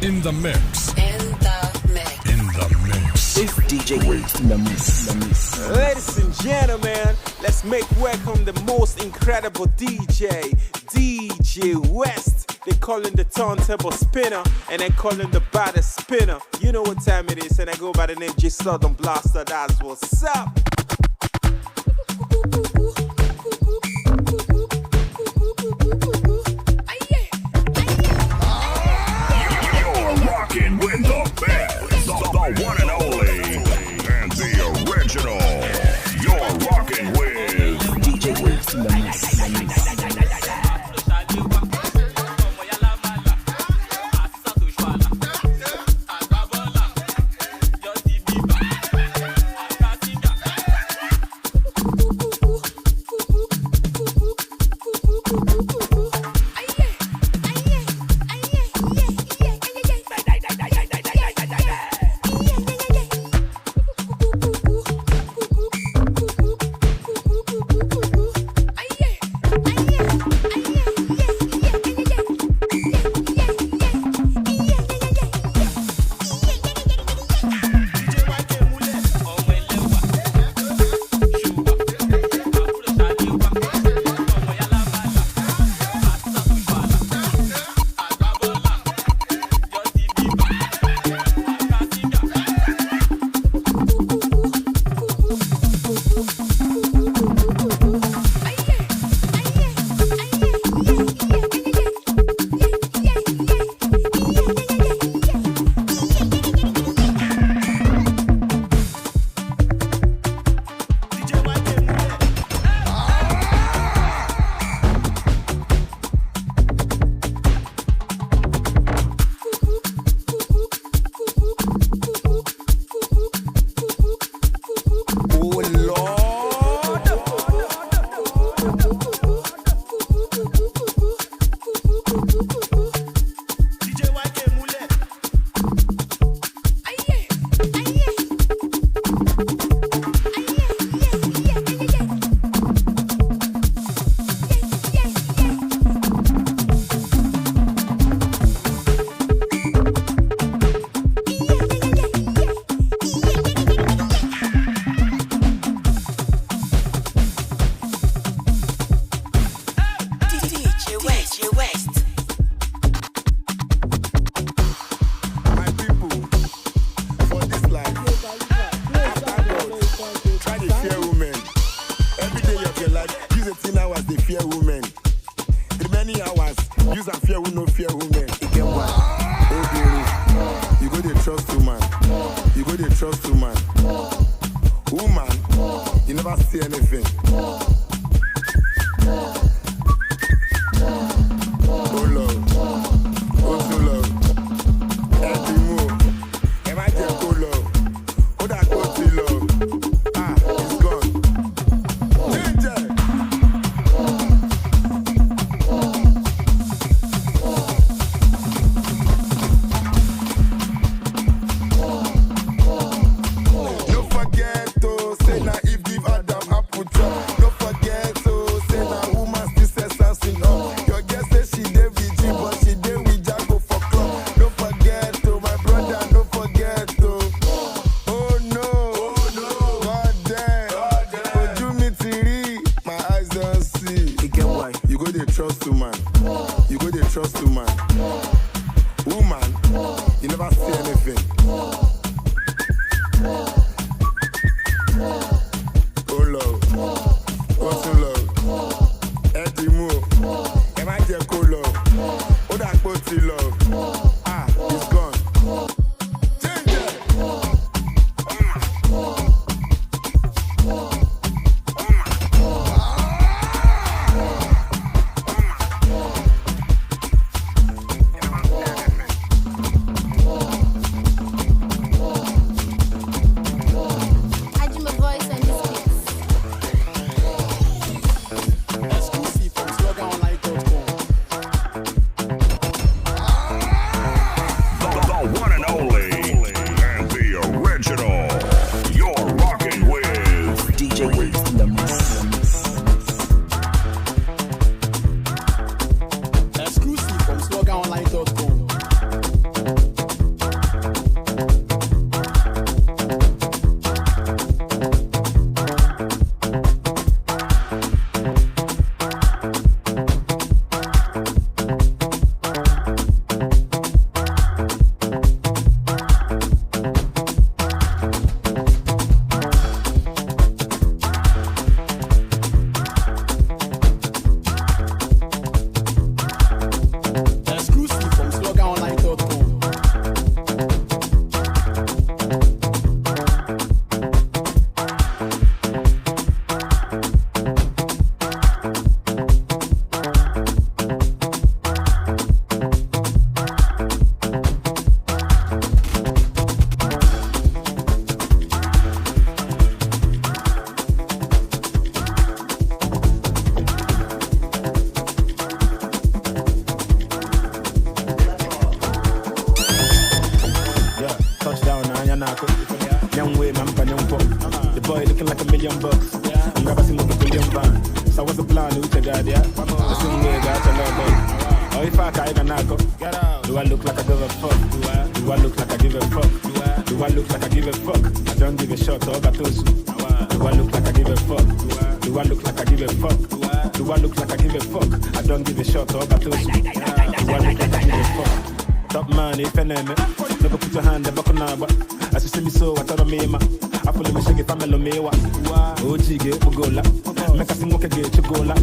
In the mix. In the mix. It's Djwest in the mix. Ladies and gentlemen, let's make welcome the most incredible DJ, Djwest. They call him the turntable spinner, and they call him the baddest spinner. You know what time it is, and I go by the name J Southern Blaster. That's what's up. With the best, the one and only, and the original. You're rocking with Djwest in the mix. Ganako. Young way, man, the boy looking like $1 million. I'm never seen a billion van. So what's the plan? Who's the guy there? The same way, got a love boy. Oh, if I can't get out, do I look like I give a fuck? Do I look like I give a fuck? Do I look like I give a fuck? I don't give a shot, all got those. Do I look like I give a fuck? Do I look like I give a fuck? Do I look like I give a fuck? I don't give a shot, all got those. Do I look like I give a fuck? Top man, if I name it, never put your hand up on number. As you see me so, I thought me, I pull him a shake if I'm a lomewa. Oh, Jiggy, Bugola. Make us sing okay, get you gola.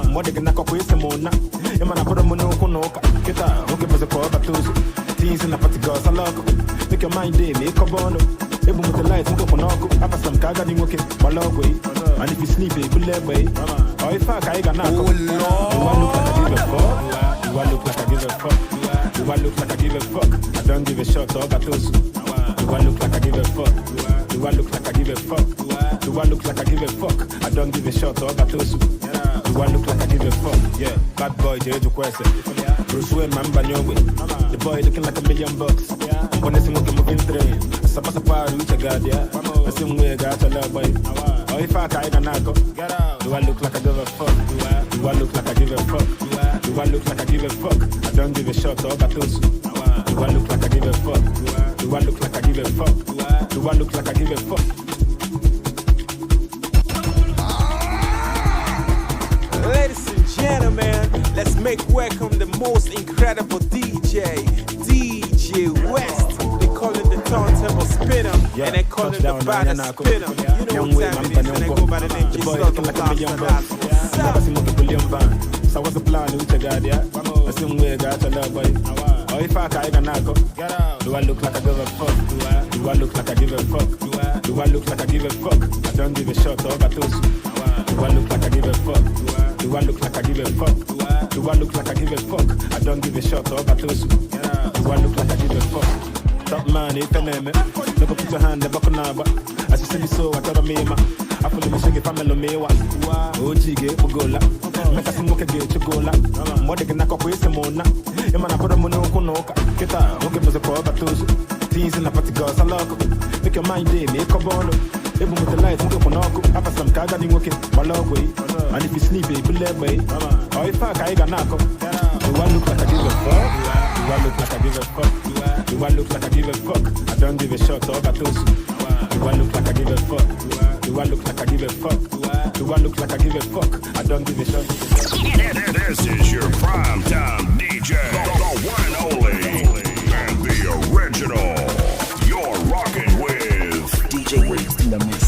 More than knock up with some more. Man, I put a monoconoka. Get out, okay, was a call, but those teens in the party girls, I love. Make your mind day, make a bono. Even with the lights, go for knock. After some car, got him okay, my log way. And if you sleep, you pull that way. Or if I got knock. Do I look like I give a fuck? Do I look like I give a fuck? Do I look like I give a fuck? I don't give a shot, all got those. Do I look like I give a fuck? Do I look like I give a fuck? Do I look like I give a fuck? I don't give a shot, all got those. Do I look like I give a fuck? Yeah, bad boy, Djwest. Bruce Wayne, man, Banyowe. The boy looking like $1 million. When I see what I'm moving train, I suppose a part of the guard, yeah. The same way, got a love boy. Oh, if I can't get out, do I look like I give a fuck? Do I look like I give a fuck? Do I look like I give a fuck? I don't give a shot, all got those. Do I look like I give a fuck? Do I look like I give a fuck? Do I look like I give a fuck? Ladies and gentlemen, let's make welcome the most incredible DJ, Djwest. They call it the turntable spinner, and they call it the baddest spinner. You know what time it is, and they go by the name G-Slug. Never seen a billion van. So what's the plan? Who's the guy there? The same way, got a love boy. Oh, if I can't get out, do I look like I give a fuck? Do I look like I give a fuck? Do I look like I give a fuck? I don't give a shot, all got those. Do I look like I give a fuck? Do I look like I give a fuck? Do I look like I give a fuck? I don't give a shot, all got those. Do I look like I give a fuck? Top man, if I name it, never put your hand up on number. As you see me so, I thought me, I pull him a shake if I'm a lomewa. Oh, Jiggy, Bugola. Make us sing okay, get you gola. More than knock up with some more. You man, I put a monoconoka. Get out, okay, was a call, but those teens in the party girls, I love. Make your mind day, make a bono. Even with the lights, go for knock. After some car, got him okay, my log way. And if you sleep, you pull that way. Or if I got knock up. Do I look like I give a fuck? Do I look like I give a fuck? Do I look like I give a fuck? I don't give a shot, all got those. Do I look like I give a fuck? Do I look like I give a fuck? Do I look like I give a fuck? I don't give a shot. This is your prime time DJ, the one and only, and the original. You're rocking with Djwest in the mix.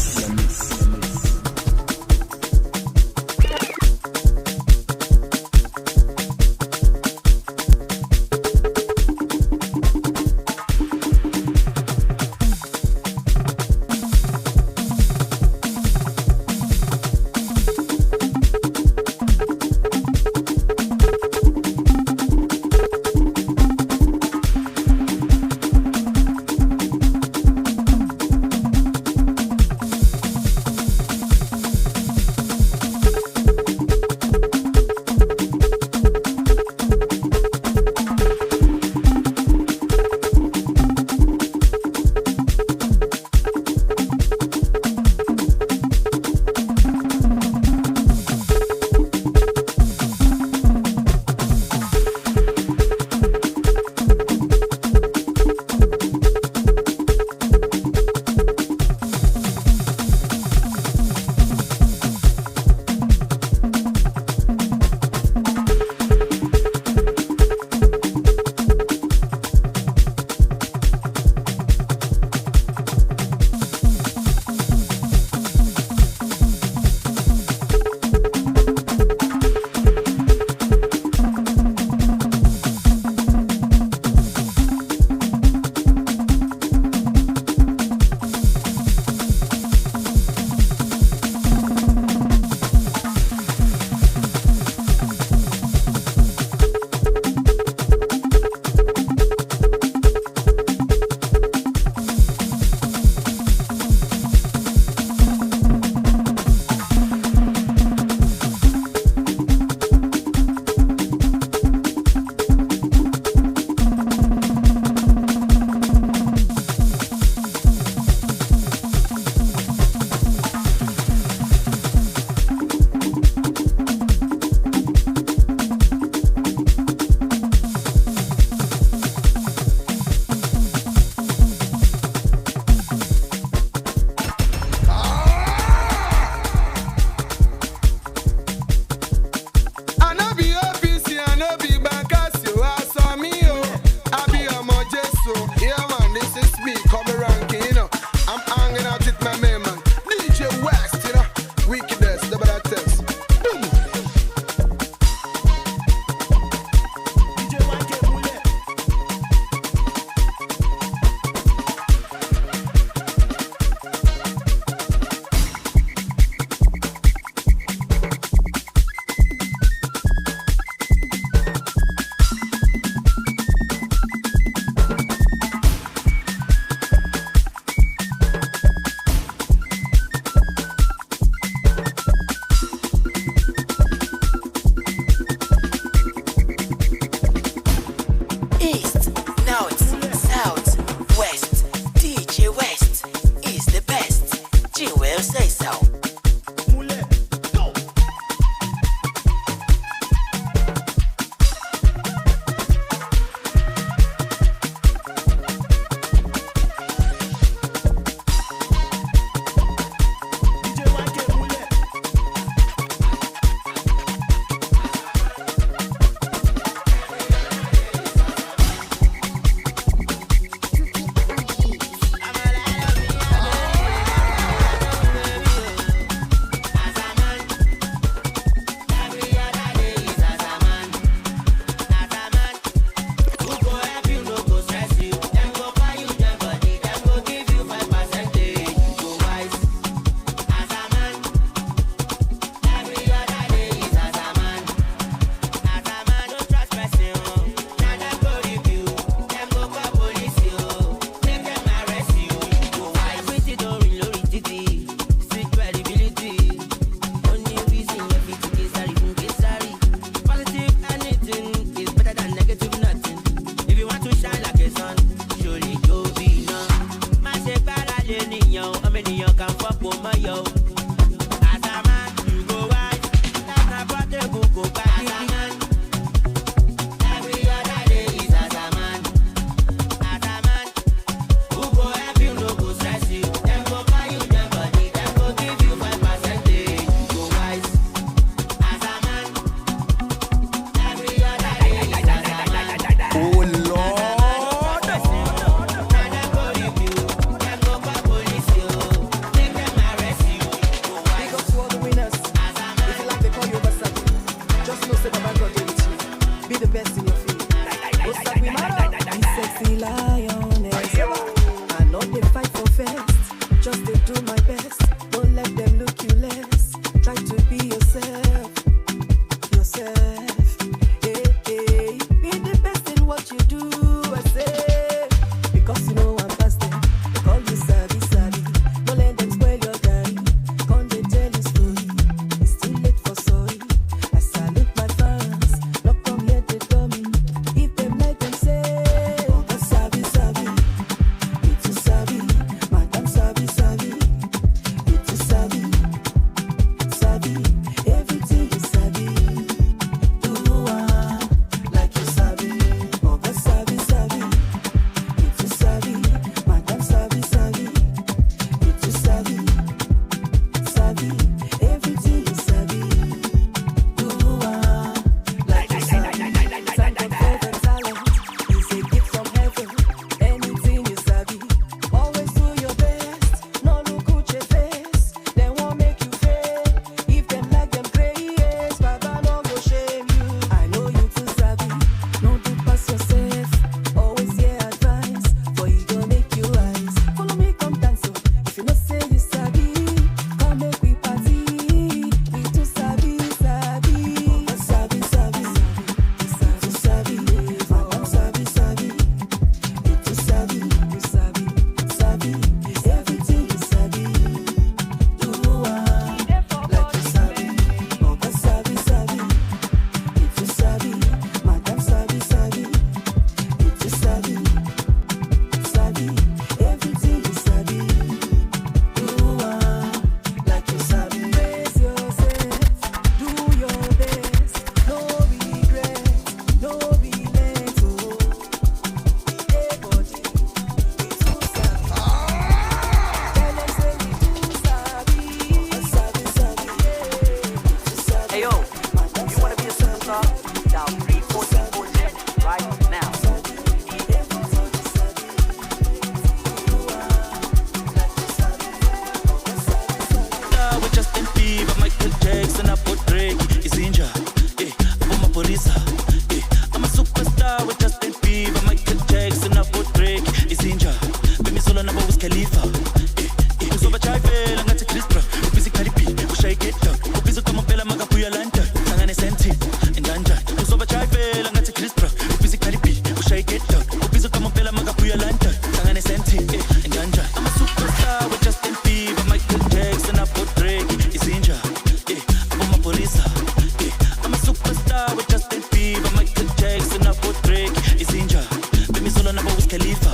Khalifa.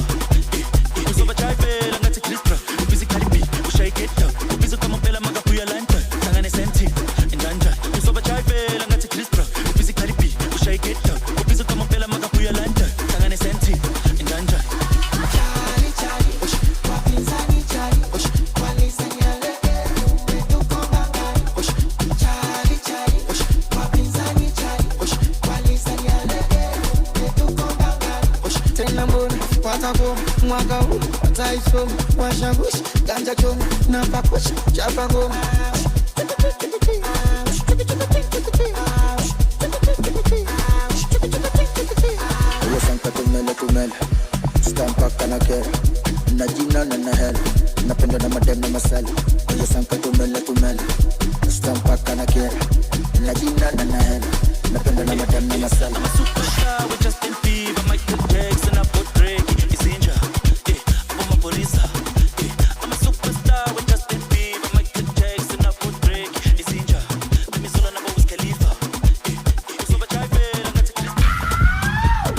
It's over drive, I'm not a Cristra. Physically be, wish I get up. Bizo kama pela maga kuya lanta. Tangane senti, indanja. It's over drive, I'm not a Cristra. Physically be, wish I get up. Bizo kama pela maga kuya lanta. Tangane senti, indanja. Charlie, Charlie, wapinzani Charlie, walisanyale tuko mbangani. Charlie, Charlie, wapinzani Charlie, walisanyale tuko mbangani. Tena mbona patako mwaka huu wataiso washagushi ganja choma na pakushi chapa ngoma. Oye sanka tumele stampa kana kera na jina na hela napenda na madem na masali. Oye sanka tumele stampa kana kera na jina na hela napenda na madem na masali. I'm a superstar with Justin Bieber, Michael Jackson, I put Drake. It's Inja, I'm a police. I'm a superstar with Justin Bieber, Michael Jackson, I put Drake. It's Inja, let me solo number with Khalifa. It's over drive, I'm not a Christian.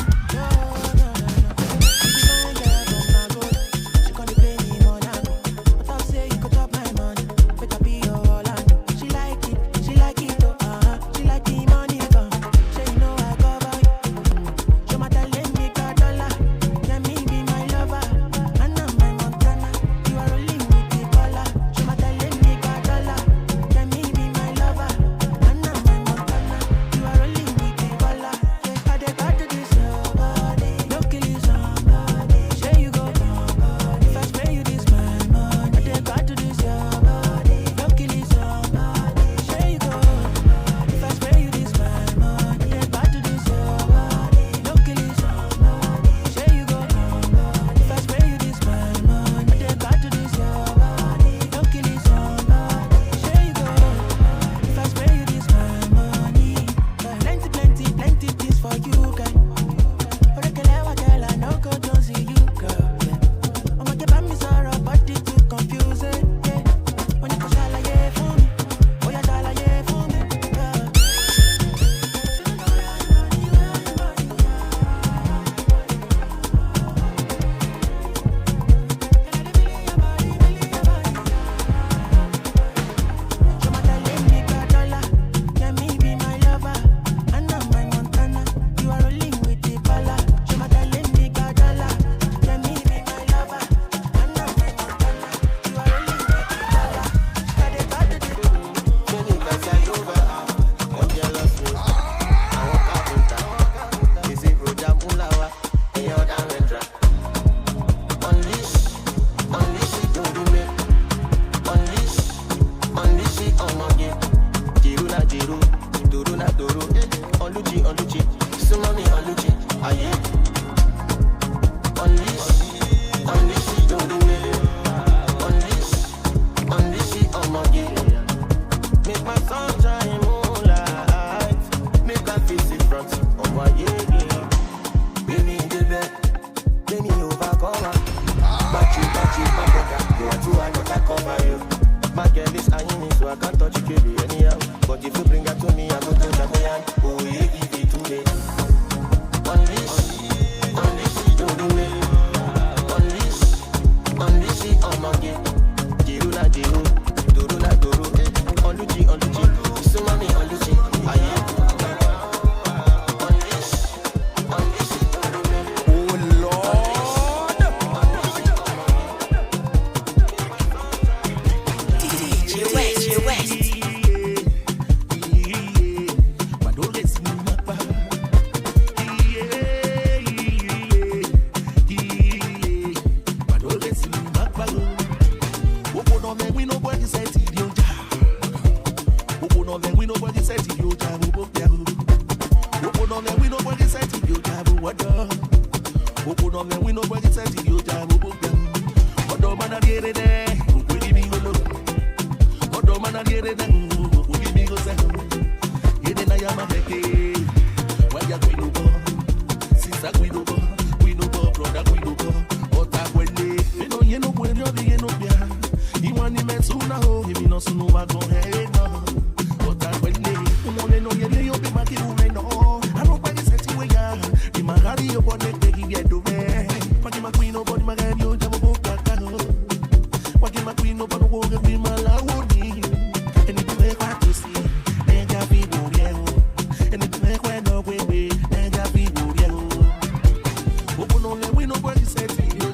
Open on the window, nobody said to you,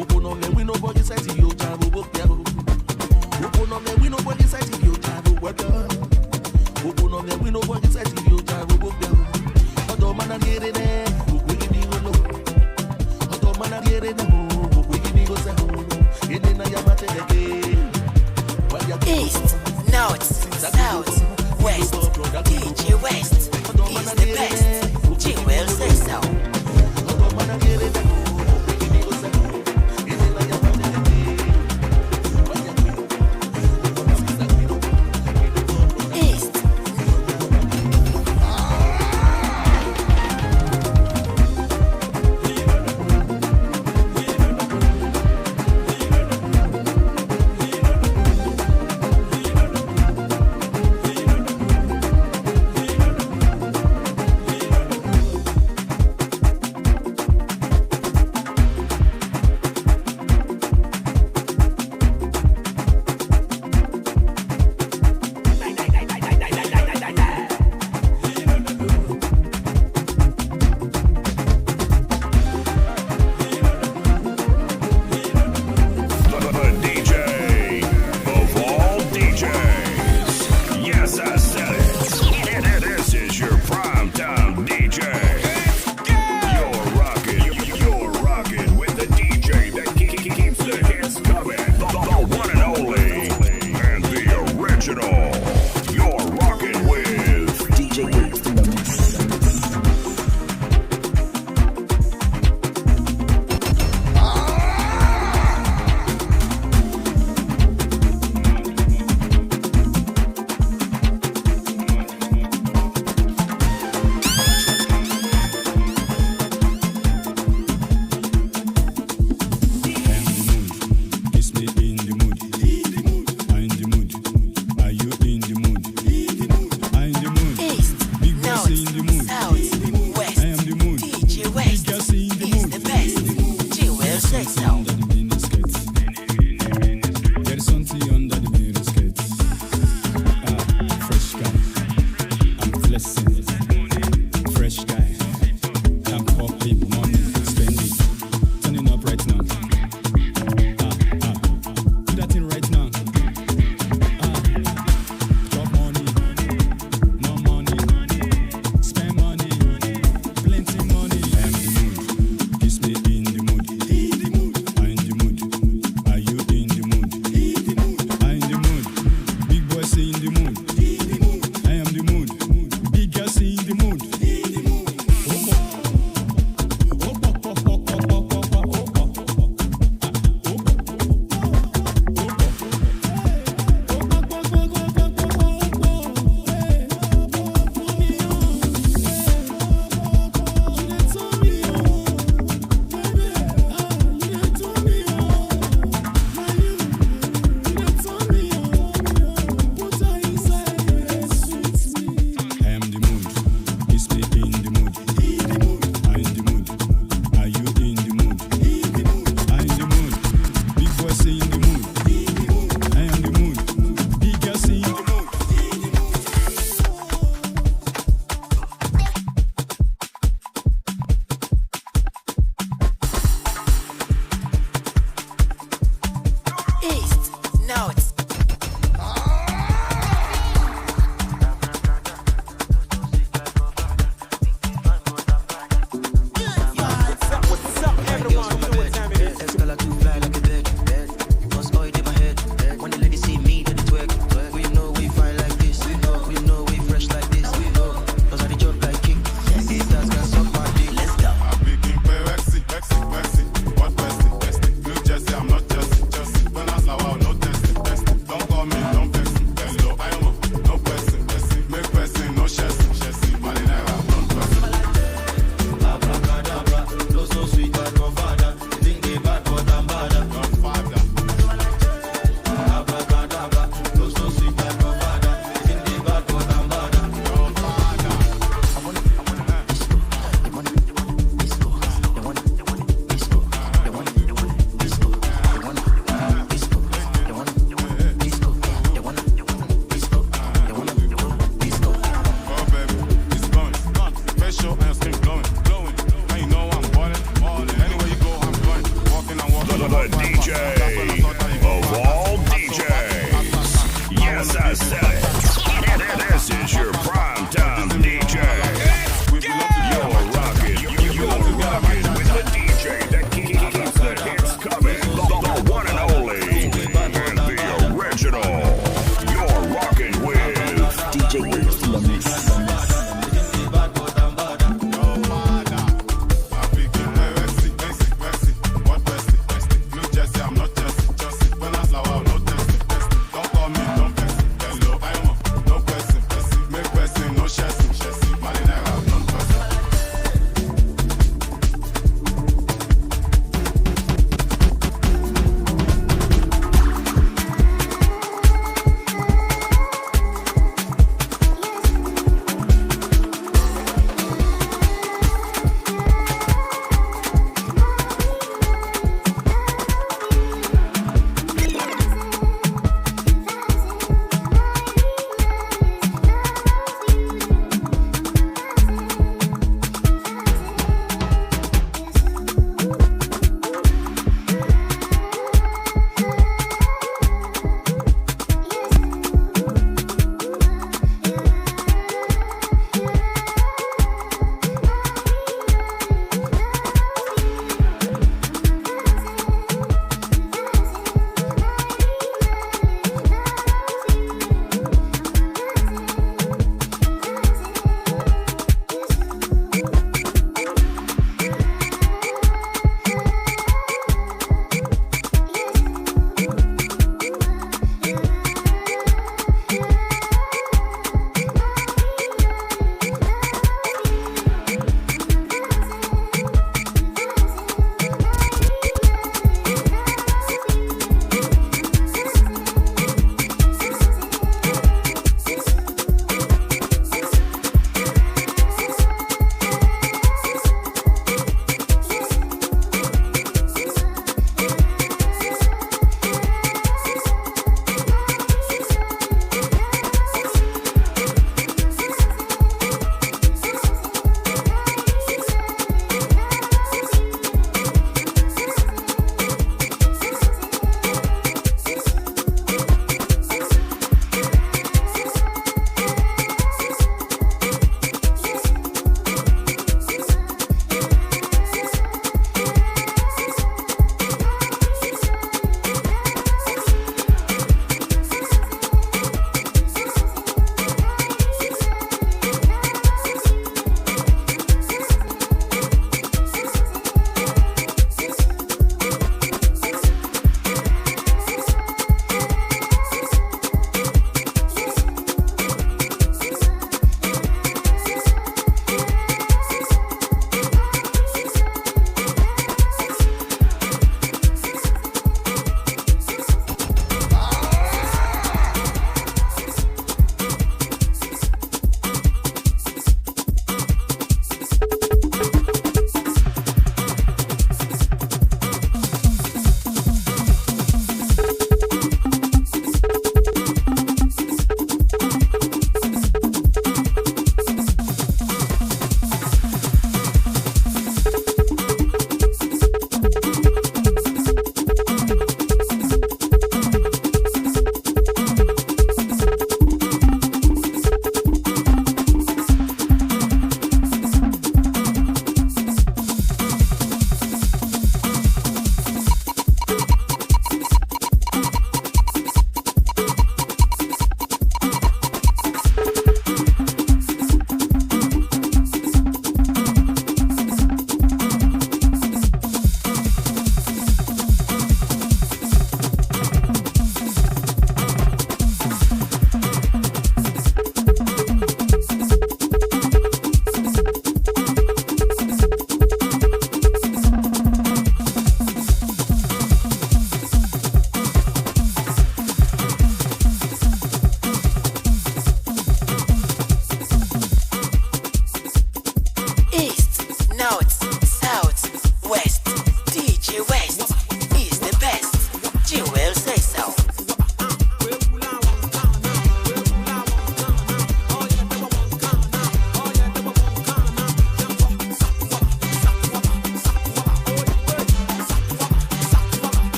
open on the window, nobody said to you, open on the window, nobody said to you, open on the window, nobody said to you, Otto man and get it there, we give you low. Otto man and get it there, we give you go say, in the Yamate again. East, North, South, West, Djwest is the best. Jewel says so. DJ of all DJs. Yes, I said it. This is your prime time DJ. You're rocking with the DJ that keeps the hits coming. The one and only, and the original. You're rocking with DJ Waves in the mix. I'm not just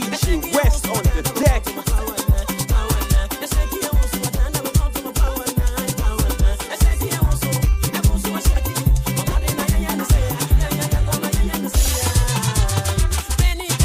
DJ West on the deck. Penny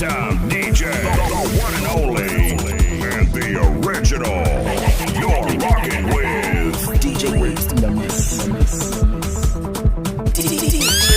primetime DJ, the one and only, and the original. You're rocking with Djwest in the mix. Djwest.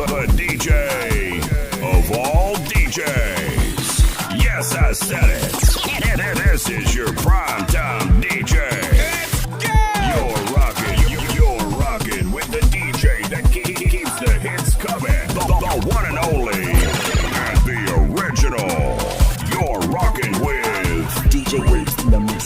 The DJ of all DJs. Yes, I said it. This is your primetime DJ. You're rocking with the DJ that keeps the hits coming. The one and only, and the original. You're rocking with Djwest in the mix.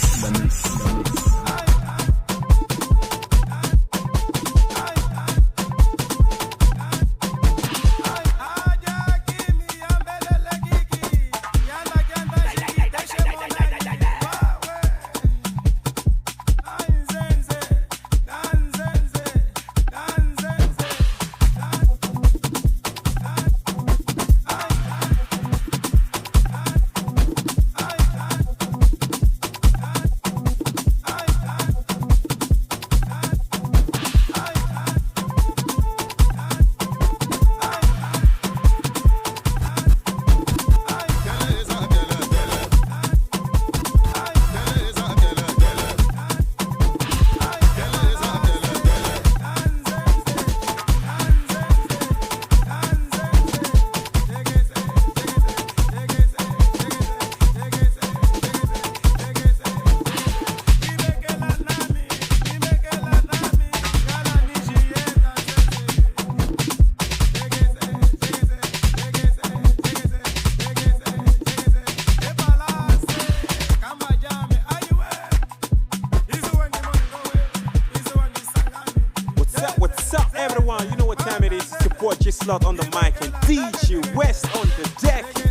slot on the mic and Djwest on the deck.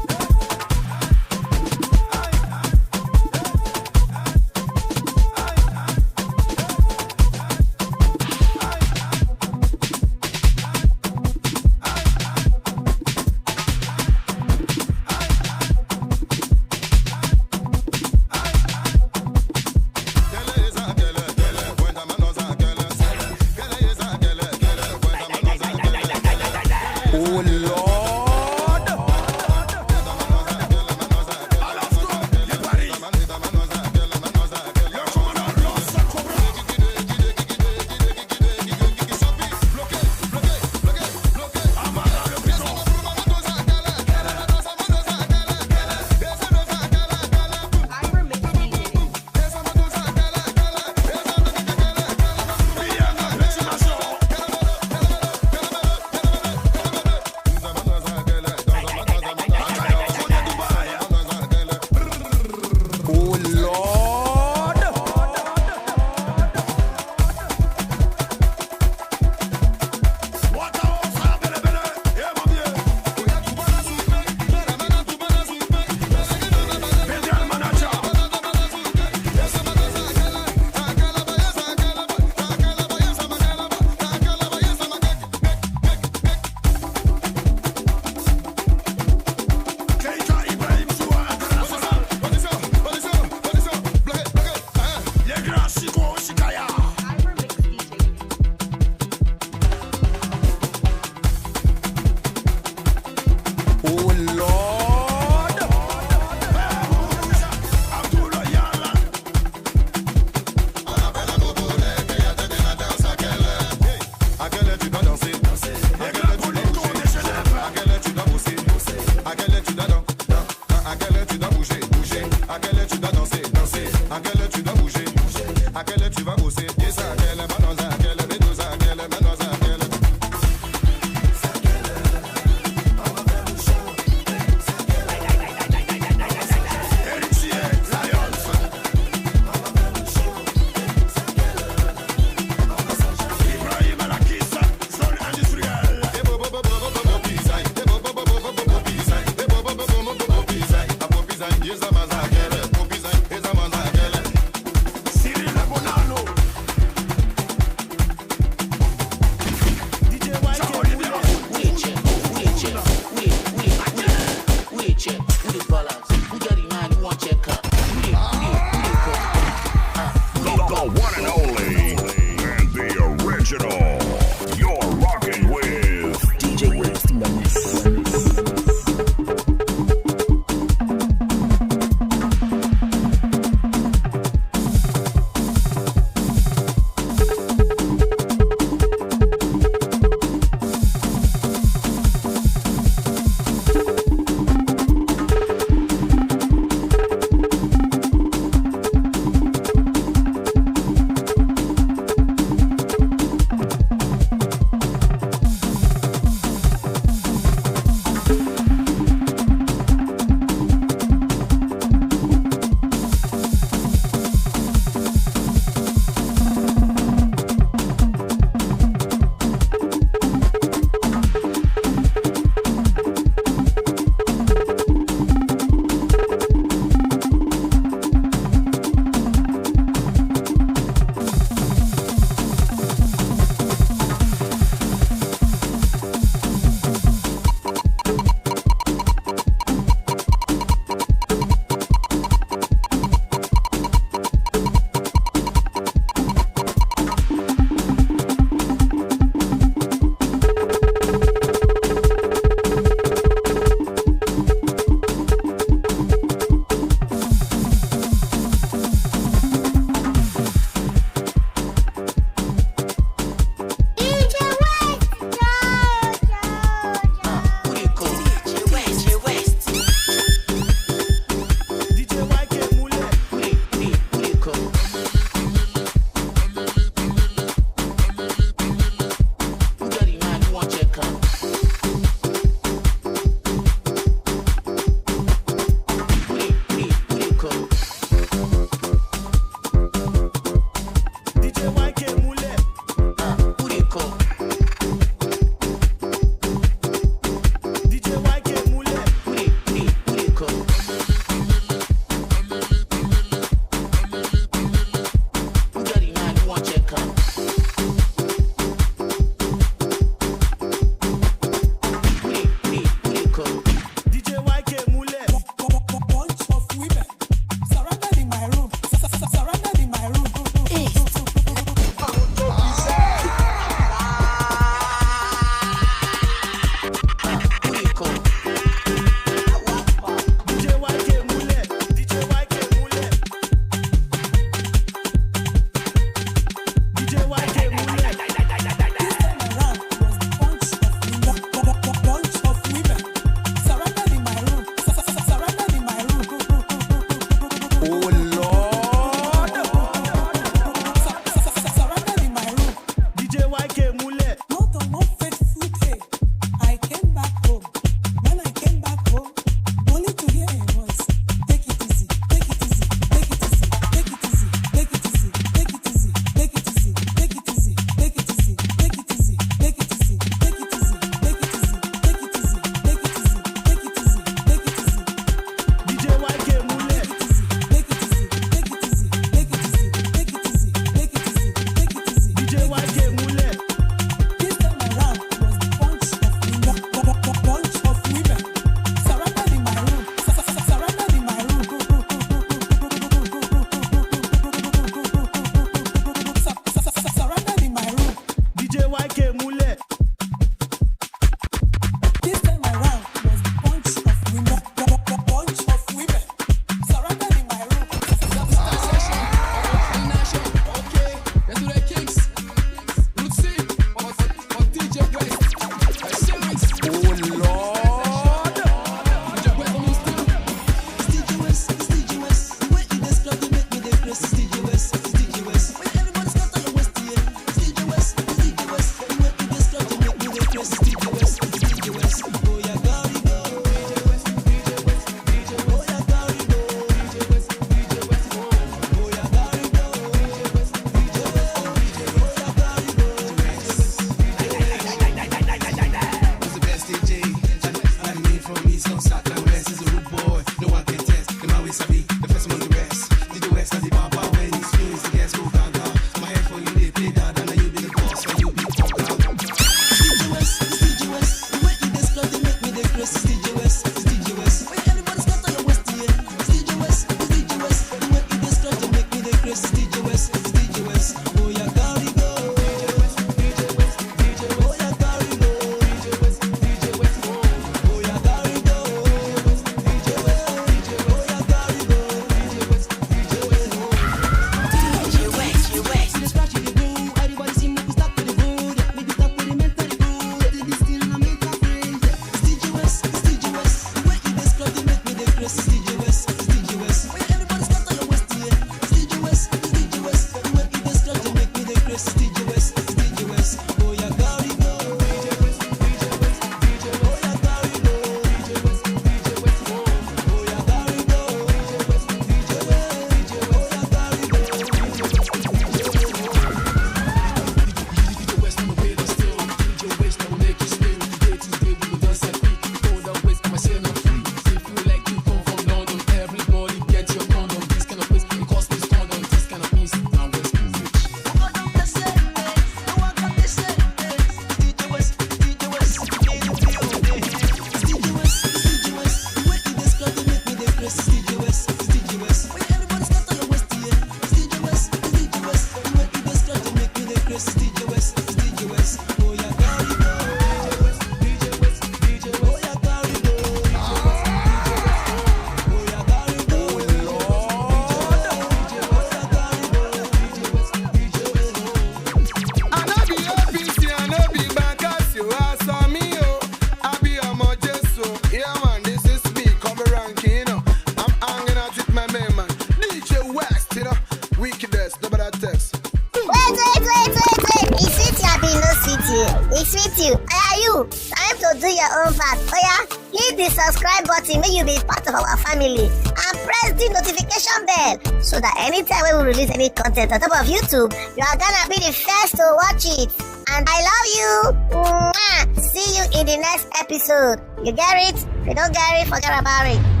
you. Time to do your own part. Oh yeah, hit the subscribe button make you be part of our family and press the notification bell so that anytime we release any content on top of YouTube, you are gonna be the first to watch it. And I love you. Mwah. See you in the next episode. You get it? If you don't get it, forget about it.